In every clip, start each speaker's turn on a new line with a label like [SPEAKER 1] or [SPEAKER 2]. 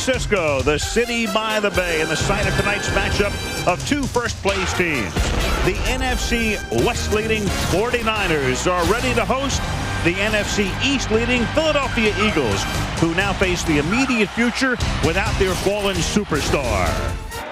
[SPEAKER 1] Francisco, the city by the bay, and the site of tonight's matchup of two first-place teams. The NFC West leading 49ers are ready to host the NFC East leading Philadelphia Eagles, who now face the immediate future without their fallen superstar.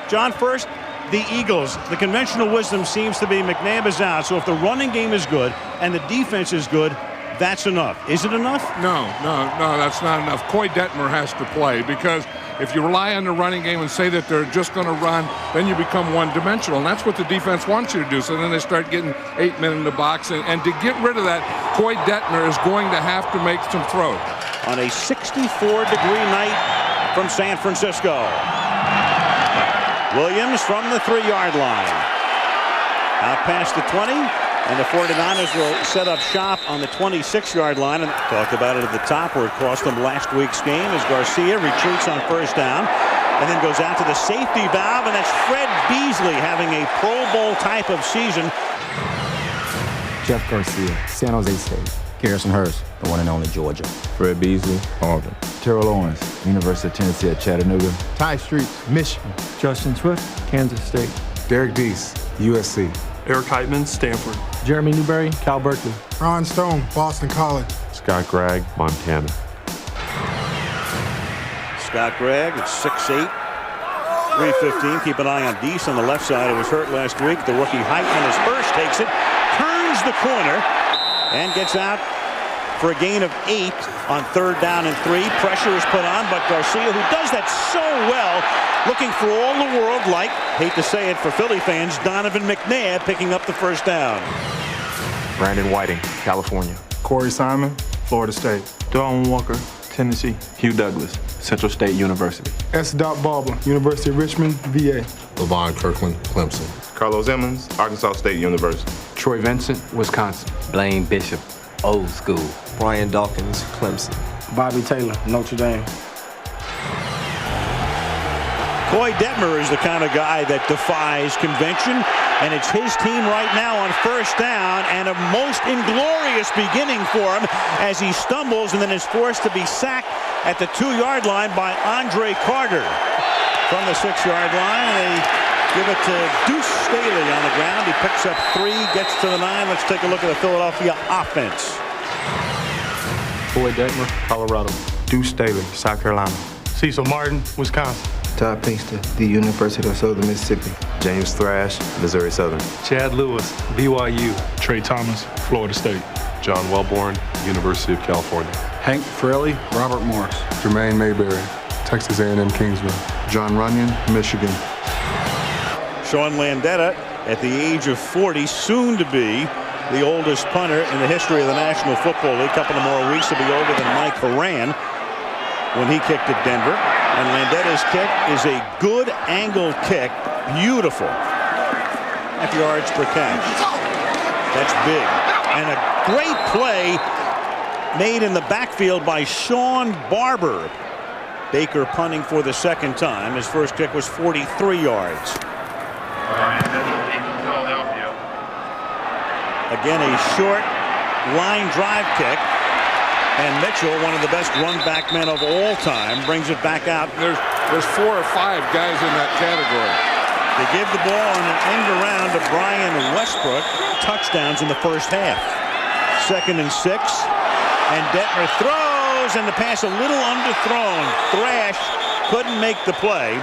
[SPEAKER 1] John, first, the Eagles. The conventional wisdom seems to be McNabb is out, so if the running game is good and the defense is good, that's enough. Is it enough?
[SPEAKER 2] No, that's not enough. Coy Detmer has to play, because if you rely on the running game and say that they're just going to run, then you become one-dimensional, and that's what the defense wants you to do. So then they start getting 8 men in the box, and to get rid of that, Coy Detmer is going to have to make some throws.
[SPEAKER 1] On a 64-degree night from San Francisco, Williams from the 3-yard line. Out past the 20. And the 49ers will set up shop on the 26-yard line. And talked about it at the top where it cost them last week's game as Garcia retreats on first down and then goes out to the safety valve. And that's Fred Beasley having a Pro Bowl type of season.
[SPEAKER 3] Jeff Garcia, San Jose State.
[SPEAKER 4] Garrison Hurst, the one and only Georgia.
[SPEAKER 5] Fred Beasley, Auburn.
[SPEAKER 3] Terrell Owens, University of Tennessee at Chattanooga.
[SPEAKER 6] Ty Streets, Michigan.
[SPEAKER 7] Justin Swift, Kansas State.
[SPEAKER 8] Derek Deese, USC.
[SPEAKER 9] Eric Heitman, Stanford.
[SPEAKER 7] Jeremy Newberry, Cal Berkeley.
[SPEAKER 6] Ron Stone, Boston College.
[SPEAKER 5] Scott Gregg, Montana.
[SPEAKER 1] Scott Gregg at 6'8", 315. Keep an eye on Deese on the left side. It was hurt last week. The rookie Heitman is first, takes it, turns the corner, and gets out for a gain of 8 on 3rd down and 3. Pressure is put on, but Garcia, who does that so well, looking for all the world like, hate to say it for Philly fans, Donovan McNabb picking up the first down.
[SPEAKER 5] Brandon Whiting, California.
[SPEAKER 9] Corey Simon, Florida State. Dawn Walker, Tennessee.
[SPEAKER 5] Hugh Douglas, Central State University.
[SPEAKER 6] S. Barber, University of Richmond, VA.
[SPEAKER 8] LaVon Kirkland, Clemson.
[SPEAKER 5] Carlos Emmons, Arkansas State University.
[SPEAKER 3] Troy Vincent, Wisconsin.
[SPEAKER 4] Blaine Bishop, Old School.
[SPEAKER 10] Brian Dawkins, Clemson.
[SPEAKER 7] Bobby Taylor, Notre Dame.
[SPEAKER 1] Coy Detmer is the kind of guy that defies convention, and it's his team right now on first down, and a most inglorious beginning for him as he stumbles and then is forced to be sacked at the 2-yard line by Andre Carter. From the 6-yard line, they give it to Deuce Staley on the ground. He picks up 3, gets to the 9. Let's take a look at the Philadelphia offense.
[SPEAKER 7] Coy Detmer, Colorado.
[SPEAKER 9] Deuce Staley, South Carolina.
[SPEAKER 7] Cecil Martin, Wisconsin.
[SPEAKER 10] Todd Pinkston, the University of Southern Mississippi.
[SPEAKER 5] James Thrash, Missouri Southern.
[SPEAKER 7] Chad Lewis, BYU.
[SPEAKER 9] Trey Thomas, Florida State.
[SPEAKER 5] John Wellborn, University of California.
[SPEAKER 6] Hank Fraley, Robert Morris.
[SPEAKER 8] Jermaine Mayberry, Texas A&M Kingsville. John Runyon, Michigan.
[SPEAKER 1] Sean Landeta, at the age of 40, soon to be the oldest punter in the history of the National Football League. A couple of more weeks to be older than Mike Horan when he kicked at Denver. And Landeta's kick is a good angle kick. Beautiful. 5 yards per catch. That's big. And a great play made in the backfield by Sean Barber. Baker punting for the second time. His first kick was 43 yards. Again, a short line drive kick. And Mitchell, one of the best run-back men of all time, brings it back out.
[SPEAKER 2] There's 4 or 5 guys in that category.
[SPEAKER 1] They give the ball on an end around to Brian Westbrook. Touchdowns in the first half. 2nd and 6. And Detmer throws, and the pass a little underthrown. Thrash couldn't make the play,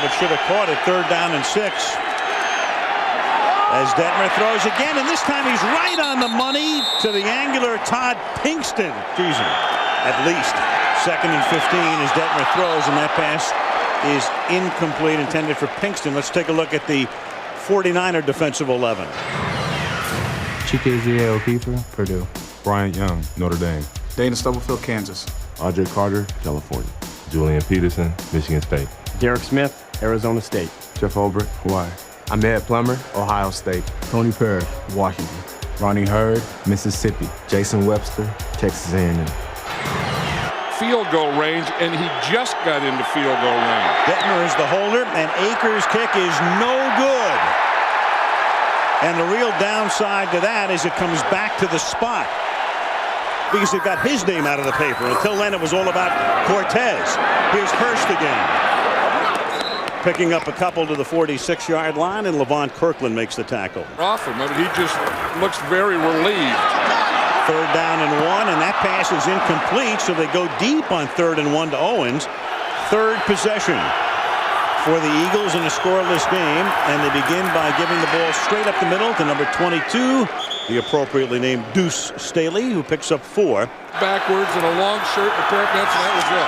[SPEAKER 1] but should have caught it. 3rd down and 6. As Detmer throws again, and this time he's right on the money to the angular Todd Pinkston. At least. 2nd and 15 as Detmer throws, and that pass is incomplete, intended for Pinkston. Let's take a look at the 49er defensive 11.
[SPEAKER 7] Chike O'Keefe, Purdue.
[SPEAKER 5] Brian Young, Notre Dame.
[SPEAKER 6] Dana Stubblefield, Kansas.
[SPEAKER 5] Andre Carter, California. Julian Peterson, Michigan State.
[SPEAKER 7] Derek Smith, Arizona State.
[SPEAKER 3] Jeff Olbrich, Hawaii. Ahmed Plummer, Ohio State.
[SPEAKER 7] Tony Perry, Washington.
[SPEAKER 3] Ronnie Hurd, Mississippi. Jason Webster, Texas A&M.
[SPEAKER 2] Field goal range, and he just got into field goal range.
[SPEAKER 1] Detmer is the holder, and Akers' kick is no good. And the real downside to that is it comes back to the spot, because it got his name out of the paper. Until then, it was all about Cortez. Here's Hurst again. Picking up a couple to the 46-yard line, and Levon Kirkland makes the tackle.
[SPEAKER 2] Off him. I mean, he just looks very relieved.
[SPEAKER 1] 3rd down and 1, and that pass is incomplete, so they go deep on 3rd and 1 to Owens. 3rd possession for the Eagles in a scoreless game, and they begin by giving the ball straight up the middle to number 22, the appropriately named Deuce Staley, who picks up 4.
[SPEAKER 2] Backwards in a long shirt and a pair of pants, and that was it.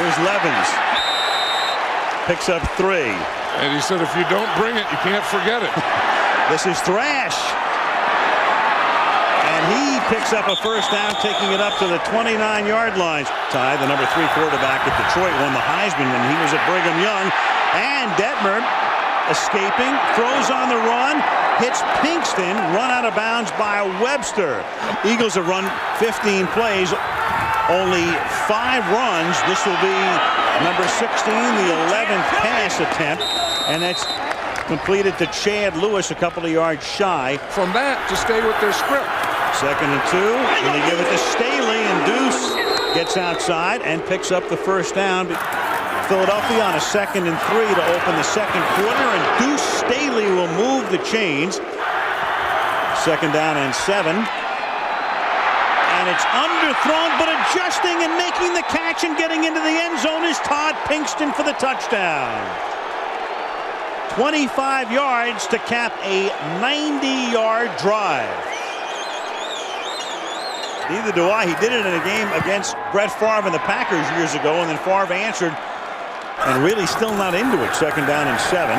[SPEAKER 1] Here's Levens. Picks up 3.
[SPEAKER 2] And he said, if you don't bring it, you can't forget it.
[SPEAKER 1] This is Thrash. And he picks up a 1st down, taking it up to the 29-yard line. Ty, the number 3 quarterback at Detroit, won the Heisman when he was at Brigham Young. And Detmer escaping, throws on the run, hits Pinkston, run out of bounds by Webster. Eagles have run 15 plays, only 5 runs. This will be number 16, the 11th pass attempt, and that's completed to Chad Lewis, a couple of yards shy.
[SPEAKER 2] From that, to stay with their script.
[SPEAKER 1] 2nd and 2, and they give it to Staley, and Deuce gets outside and picks up the 1st down. Philadelphia on a 2nd and 3 to open the 2nd quarter, and Deuce Staley will move the chains. 2nd down and 7. And it's underthrown, but adjusting and making the catch and getting into the end zone is Todd Pinkston for the touchdown. 25 yards to cap a 90-yard drive. Neither do I. He did it in a game against Brett Favre and the Packers years ago, and then Favre answered, and really still not into it. 2nd down and 7.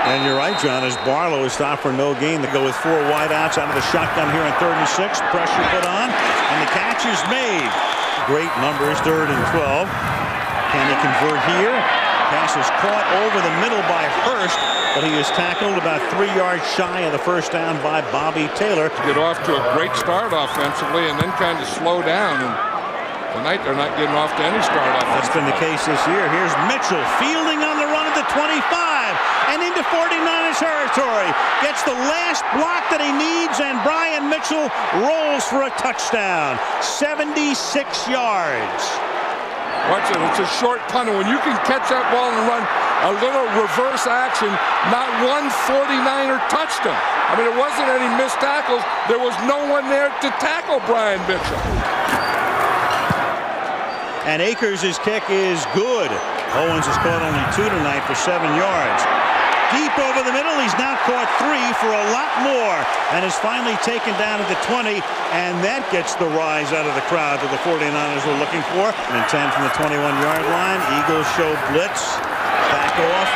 [SPEAKER 1] And you're right, John, as Barlow is stopped for no gain to go with 4 wideouts out of the shotgun here on 3rd and 6. Pressure put on, and the catch is made. Great numbers, 3rd and 12. Can he convert here? Pass is caught over the middle by Hurst, but he is tackled about 3 yards shy of the 1st down by Bobby Taylor.
[SPEAKER 2] Get off to a great start offensively and then kind of slow down. And tonight they're not getting off to any start offensively.
[SPEAKER 1] That's been the case this year. Here's Mitchell fielding on the run at the 25. And into 49ers territory. Gets the last block that he needs, and Brian Mitchell rolls for a touchdown. 76 yards.
[SPEAKER 2] Watch it. It's a short punt. When you can catch that ball and run a little reverse action, not one 49er touched him. I mean, it wasn't any missed tackles. There was no one there to tackle Brian Mitchell.
[SPEAKER 1] And Akers' kick is good. Owens has caught only 2 tonight for 7 yards. Deep over the middle, he's now caught 3 for a lot more, and is finally taken down at the 20, and that gets the rise out of the crowd that the 49ers were looking for. And 10 from the 21-yard line. Eagles show blitz, back off,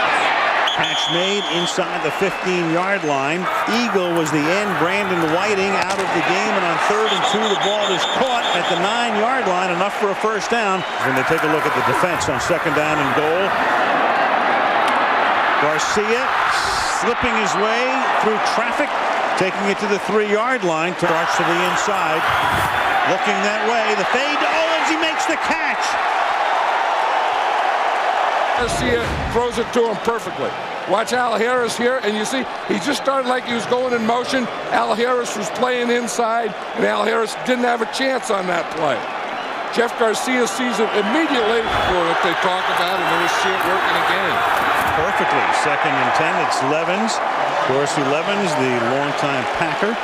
[SPEAKER 1] catch made inside the 15-yard line. Eagle was the end. Brandon Whiting out of the game, and on 3rd and 2, the ball is caught at the 9-yard line, enough for a 1st down. When they take a look at the defense on 2nd down and goal, Garcia slipping his way through traffic, taking it to the 3-yard line. Starts to the inside, looking that way. The fade to Owens. He makes the catch.
[SPEAKER 2] Garcia throws it to him perfectly. Watch Al Harris here, and you see he just started like he was going in motion. Al Harris was playing inside, and Al Harris didn't have a chance on that play. Jeff Garcia sees it immediately, or what they talk about, and then we see it working again.
[SPEAKER 1] Perfectly. 2nd and 10. It's Levens. Dorsey Levens, the longtime Packer.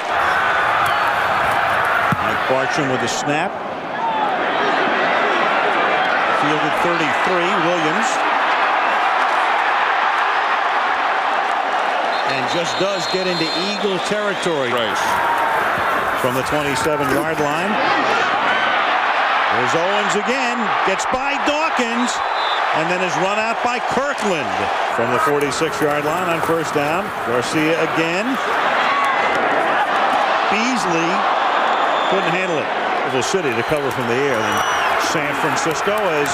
[SPEAKER 1] Mike Bartram with the snap. Fielded 33. Williams. And just does get into Eagle territory.
[SPEAKER 2] Right.
[SPEAKER 1] From the 27-yard line. There's Owens again. Gets by Dawkins. And then is run out by Kirkland from the 46-yard line on 1st down. Garcia again. Beasley couldn't handle it. Louisville City to cover from the air. Then San Francisco as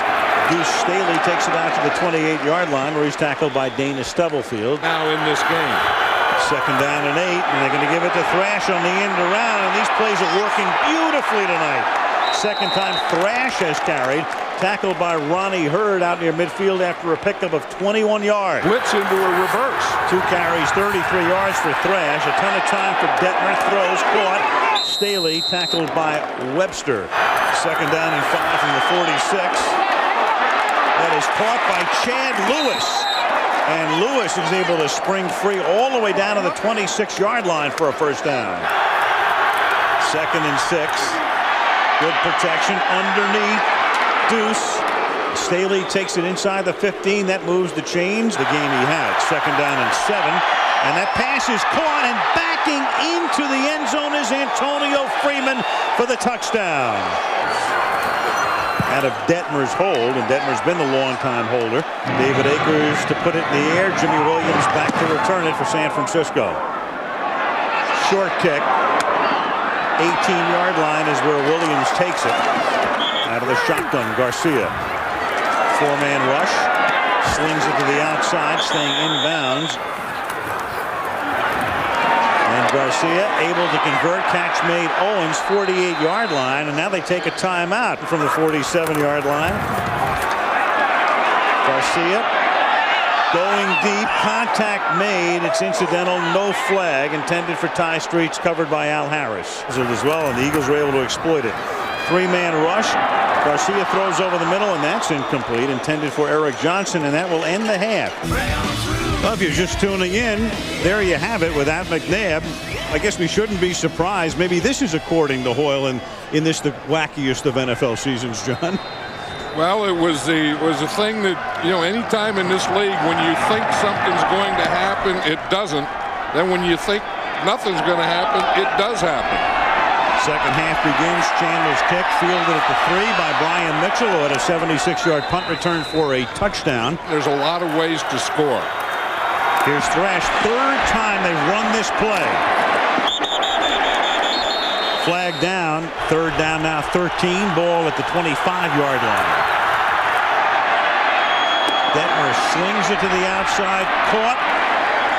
[SPEAKER 1] Deuce Staley takes it out to the 28-yard line, where he's tackled by Dana Stubblefield.
[SPEAKER 2] Now in this game.
[SPEAKER 1] 2nd down and 8, and they're going to give it to Thrash on the end around, and these plays are working beautifully tonight. 2nd time Thrash has carried. Tackled by Ronnie Hurd out near midfield after a pickup of 21 yards.
[SPEAKER 2] Blitz into a reverse.
[SPEAKER 1] 2 carries, 33 yards for Thrash. A ton of time for Detmer. Throws, caught. Staley tackled by Webster. 2nd down and 5 from the 46. That is caught by Chad Lewis. And Lewis is able to spring free all the way down to the 26-yard line for a first down. 2nd and 6. Good protection underneath. Deuce. Staley takes it inside the 15. That moves the chains. The game he had. 2nd down and 7. And that pass is caught, and backing into the end zone is Antonio Freeman for the touchdown. Out of Detmer's hold, and Detmer's been the longtime holder. David Akers to put it in the air. Jimmy Williams back to return it for San Francisco. Short kick. 18-yard line is where Williams takes it. Out of the shotgun, Garcia. 4-man rush. Slings it to the outside, staying inbounds. And Garcia able to convert. Catch made. Owens, 48-yard line. And now they take a timeout from the 47-yard line. Garcia going deep. Contact made. It's incidental. No flag. Intended for Ty Streets. Covered by Al Harris as well. And the Eagles were able to exploit it. 3-man rush. Garcia throws over the middle, and that's incomplete. Intended for Eric Johnson, and that will end the half. Well, if you're just tuning in, there you have it with At McNabb. I guess we shouldn't be surprised. Maybe this is according to Hoyle in this the wackiest of NFL seasons, John.
[SPEAKER 2] Well, it was a thing that, anytime in this league when you think something's going to happen, it doesn't. Then when you think nothing's going to happen, it does happen.
[SPEAKER 1] Second half begins. Chandler's kick fielded at the 3 by Brian Mitchell, who had a 76-yard punt return for a touchdown.
[SPEAKER 2] There's a lot of ways to score.
[SPEAKER 1] Here's Thrash. 3rd time they've run this play. Flag down. 3rd down now. 13. Ball at the 25-yard line. Detmer slings it to the outside. Caught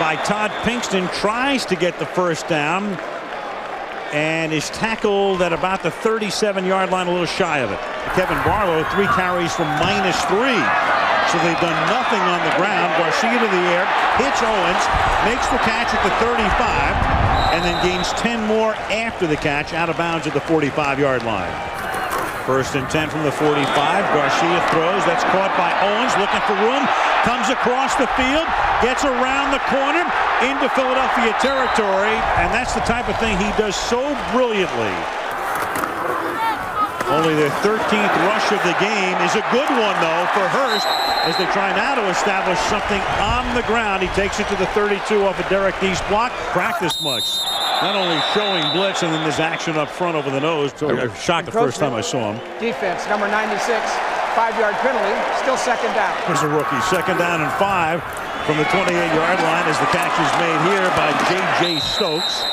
[SPEAKER 1] by Todd Pinkston. Tries to get the first down. And is tackled at about the 37-yard line, a little shy of it. Kevin Barlow, 3 carries from -3. So they've done nothing on the ground. Garcia to the air, hits Owens, makes the catch at the 35, and then gains 10 more after the catch out of bounds at the 45-yard line. 1st and 10 from the 45. Garcia throws. That's caught by Owens, looking for room. Comes across the field, gets around the corner into Philadelphia territory, and that's the type of thing he does so brilliantly. Only their 13th rush of the game is a good one, though, for Hurst as they try now to establish something on the ground. He takes it to the 32 off a Derek Deese block. Practice much. Not only showing blitz, and then there's action up front over the nose. So I was shocked the first time I saw him.
[SPEAKER 11] Defense, number 96, 5-yard penalty, still 2nd down.
[SPEAKER 1] Here's a rookie. 2nd down and 5 from the 28-yard line as the catch is made here by J.J. Stokes.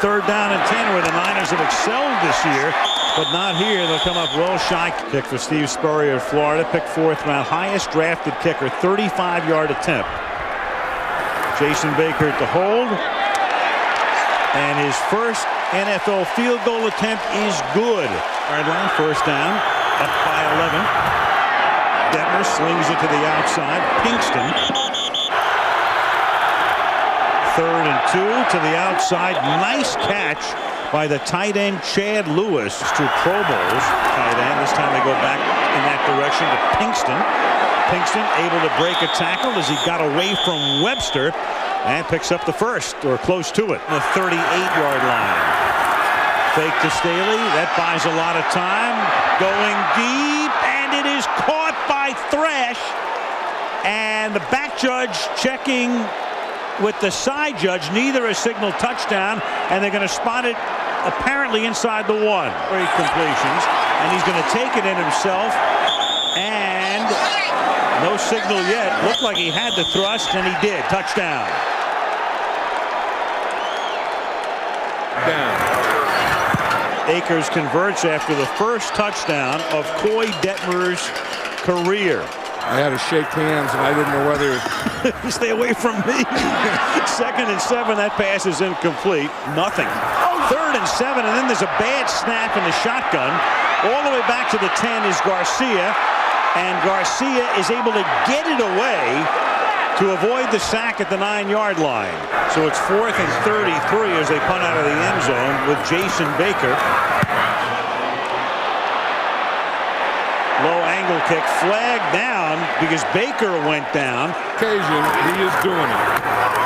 [SPEAKER 1] 3rd down and 10 where the Niners have excelled this year, but not here. They'll come up well shy. Kick for Steve Spurrier of Florida. Picked 4th round. Highest drafted kicker. 35-yard attempt. Jason Baker at the hold. And his first NFL field goal attempt is good. Yard line, 1st down. Up by 11. Detmer slings it to the outside. Pinkston. 3rd and 2 to the outside. Nice catch by the tight end Chad Lewis. 2 Pro Bowls. Tight end. This time they go back in that direction to Pinkston. Pinkston able to break a tackle as he got away from Webster and picks up the first, or close to it, the 38-yard line. Fake to Staley. That buys a lot of time. Going deep, and it is caught by Thrash. And the back judge checking with the side judge. Neither a signal touchdown, and they're going to spot it apparently inside the 1. Great completions, and he's going to take it in himself. And no signal yet. Looked like he had the thrust, and he did. Touchdown.
[SPEAKER 2] Down.
[SPEAKER 1] Akers converts after the first touchdown of Coy Detmer's career.
[SPEAKER 2] I had to shake hands, and I didn't know whether...
[SPEAKER 1] Stay away from me. 2nd and 7. That pass is incomplete. Nothing. 3rd and 7, and then there's a bad snap in the shotgun. All the way back to the 10 is Garcia, and Garcia is able to get it away to avoid the sack at the 9-yard line. So it's 4th and 33 as they punt out of the end zone with Jason Baker. Low angle kick, flagged down because Baker went down.
[SPEAKER 2] Occasion, he is doing it.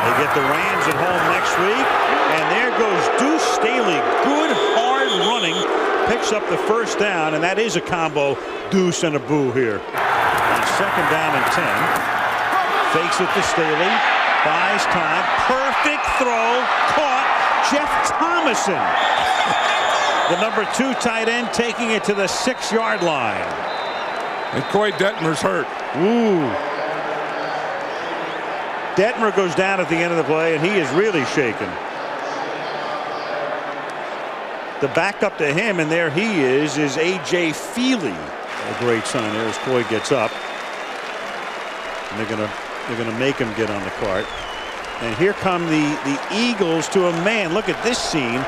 [SPEAKER 1] They get the Rams at home next week, and there goes Deuce Staley. Good, hard running, picks up the first down, and that is a combo Deuce and a boo here. On 2nd down and 10. Fakes it to Staley, buys time, perfect throw, caught. Jeff Thomason, the number 2 tight end, taking it to the 6-yard line.
[SPEAKER 2] And Coy Detmer's hurt.
[SPEAKER 1] Ooh. Detmer goes down at the end of the play, and he is really shaken. The backup to him, and there he is A.J. Feely. A great sign there as Coy gets up. And they're gonna make him get on the cart. And here come the Eagles to a man. Look at this scene.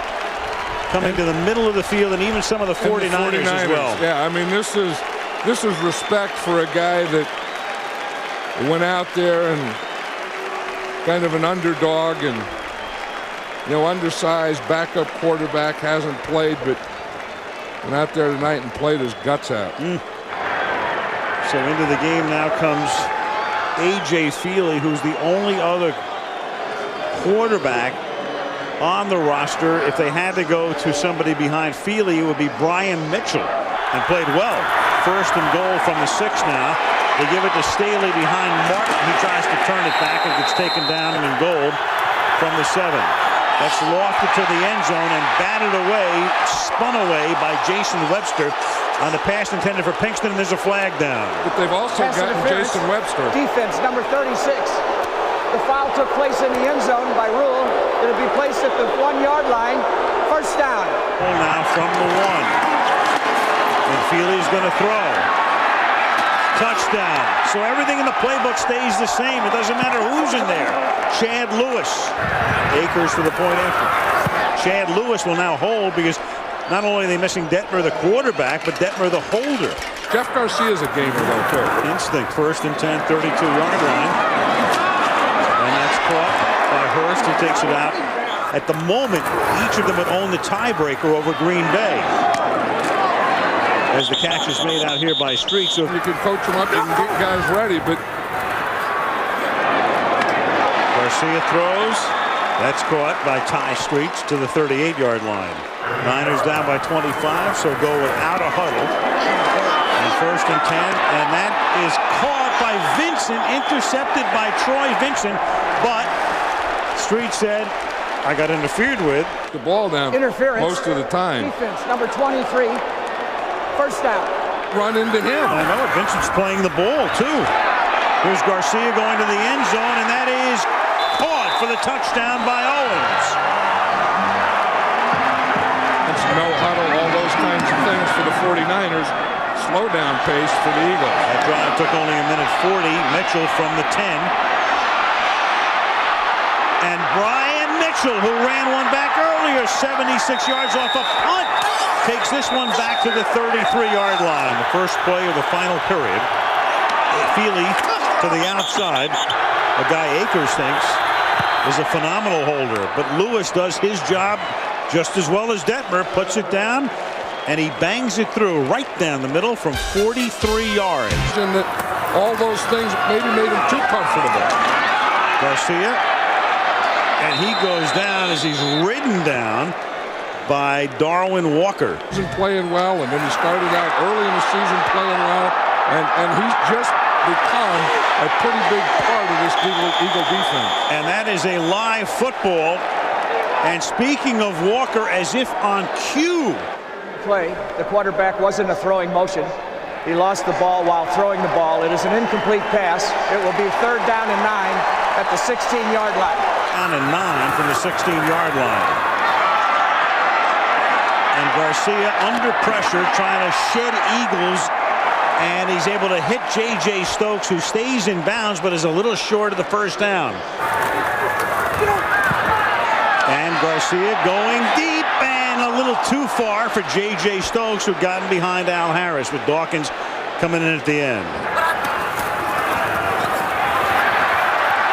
[SPEAKER 1] Coming to the middle of the field, and even some of the 49ers as well.
[SPEAKER 2] Yeah, I mean, this is respect for a guy that went out there and kind of an underdog and, you know, undersized backup quarterback, hasn't played, but went out there tonight and played his guts out.
[SPEAKER 1] So into the game now comes A.J. Feely, who's the only other quarterback on the roster. If they had to go to somebody behind Feely, it would be Brian Mitchell, and played well. 1st and goal from the 6 now. They give it to Staley behind Martin. He tries to turn it back and gets taken down in goal from the 7. That's lofted to the end zone and batted away, spun away by Jason Webster on the pass intended for Pinkston, and there's a flag down.
[SPEAKER 2] But they've also gotten Jason Webster.
[SPEAKER 11] Defense number 36. The foul took place in the end zone by rule. It'll be placed at the 1-yard line. 1st down.
[SPEAKER 1] Now from the 1. And Feely's going to throw. Touchdown. So everything in the playbook stays the same. It doesn't matter who's in there. Chad Lewis. Akers for the point after. Chad Lewis will now hold because not only are they missing Detmer, the quarterback, but Detmer, the holder.
[SPEAKER 2] Jeff Garcia's a gamer, though, too.
[SPEAKER 1] Instinct. 1st and 10, 32-yard line. And that's caught by Hurst, who takes it out. At the moment, each of them would own the tiebreaker over Green Bay. As the catch is made out here by Street. So
[SPEAKER 2] you can coach them up and get guys ready, but
[SPEAKER 1] Garcia throws. That's caught by Ty Streets to the 38-yard line. Niners down by 25, so go without a huddle. And 1st and 10, and that is caught by Vincent, intercepted by Troy Vincent, but Street said, I got interfered with.
[SPEAKER 2] The ball down
[SPEAKER 11] Interference.
[SPEAKER 2] most of the time.
[SPEAKER 11] Defense number 23. 1st down.
[SPEAKER 2] Run into him.
[SPEAKER 1] I know it. Vincent's playing the ball, too. Here's Garcia going to the end zone, and that is caught for the touchdown by Owens.
[SPEAKER 2] It's no huddle, all those kinds of things for the 49ers. Slow down pace for the Eagles.
[SPEAKER 1] That drive took only a minute 40. Mitchell from the 10. And Brian Mitchell, who ran one back earlier, 76 yards off a punt, takes this one back to the 33-yard line. The first play of the final period. Feely to the outside. A guy Akers thinks is a phenomenal holder. But Lewis does his job just as well as Detmer. Puts it down, and he bangs it through right down the middle from 43 yards.
[SPEAKER 2] And that all those things maybe made him too comfortable.
[SPEAKER 1] Garcia. And he goes down as he's ridden down by Darwin Walker.
[SPEAKER 2] He's been playing well, and then he started out early in the season playing well, and he's just become a pretty big part of this Eagle defense.
[SPEAKER 1] And that is a live football. And speaking of Walker, as if on cue.
[SPEAKER 11] Play. The quarterback was in a throwing motion. He lost the ball while throwing the ball. It is an incomplete pass. It will be 3rd down and 9 at the 16-yard line.
[SPEAKER 1] Down and 9 from the 16-yard line. And Garcia under pressure trying to shed Eagles, and he's able to hit J.J. Stokes, who stays in bounds but is a little short of the 1st down. And Garcia going deep and a little too far for J.J. Stokes, who'd gotten behind Al Harris, with Dawkins coming in at the end.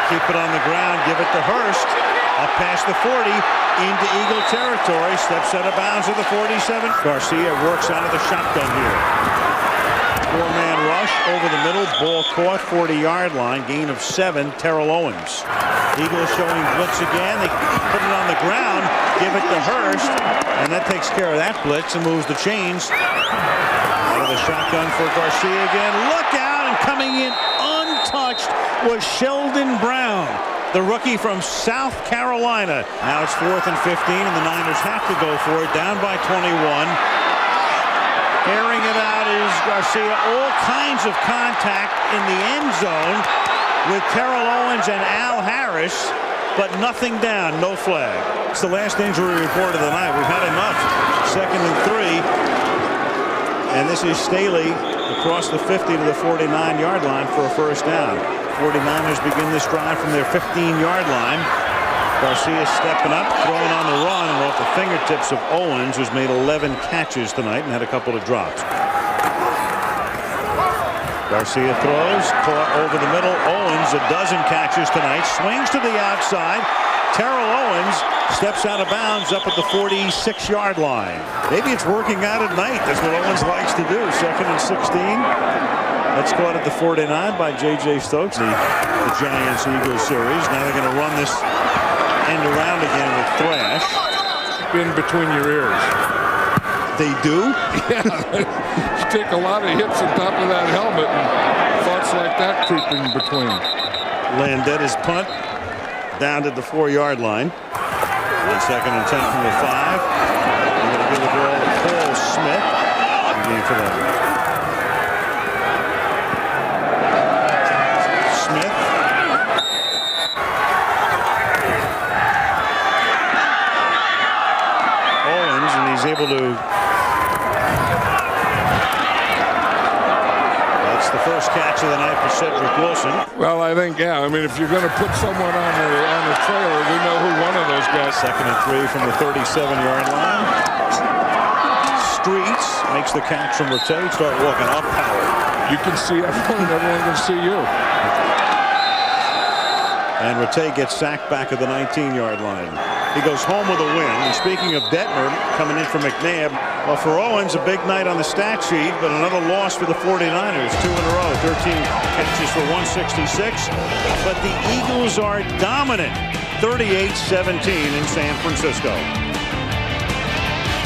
[SPEAKER 1] Keep it on the ground, give it to Hurst. Up past the 40, into Eagle territory. Steps out of bounds at the 47. Garcia works out of the shotgun here. 4-man rush over the middle. Ball caught, 40-yard line. Gain of 7. Terrell Owens. Eagles showing blitz again. They put it on the ground. Give it to Hurst. And that takes care of that blitz and moves the chains. Out of the shotgun for Garcia again. Look out, and coming in untouched was Sheldon Brown, the rookie from South Carolina. Now it's 4th and 15, and the Niners have to go for it. Down by 21. Airing it out is Garcia. All kinds of contact in the end zone with Terrell Owens and Al Harris, but nothing down, no flag. It's the last injury report of the night. We've had enough. 2nd and 3. And this is Staley across the 50 to the 49-yard line for a first down. 49ers begin this drive from their 15-yard line. Garcia stepping up, throwing on the run, and off the fingertips of Owens, who's made 11 catches tonight and had a couple of drops. Garcia throws, caught over the middle. Owens, a dozen catches tonight, swings to the outside. Terrell Owens steps out of bounds up at the 46-yard line. Maybe it's working out at night. That's what Owens likes to do. 2nd and 16. That's caught at the 49 by J.J. Stokes. The Giants-Eagles series. Now they're going to run this end around again with Thrash.
[SPEAKER 2] In between your ears.
[SPEAKER 1] They do?
[SPEAKER 2] Yeah. You take a lot of hits on top of that helmet, and thoughts like that creep in between.
[SPEAKER 1] Landetta's punt down to the 4-yard line. On 2nd and 10 from the 5. They're going to give the ball to Paul Smith. For them. Smith. Owens, and he's able to. That's the first catch of the night for Cedric Wilson.
[SPEAKER 2] Well, I think, yeah. I mean, if you're going to put someone on the trailer, we know who one of those guys.
[SPEAKER 1] 2nd and 3 from the 37-yard line. Streets makes the catch from Rattay. Start walking up power.
[SPEAKER 2] You can see everyone, and everyone can see you.
[SPEAKER 1] And Rattay gets sacked back at the 19-yard line. He goes home with a win. And speaking of Detmer coming in for McNabb, well, for Owens, a big night on the stat sheet, but another loss for the 49ers. 2 in a row, 13 catches for 166. But the Eagles are dominant, 38-17 in San Francisco.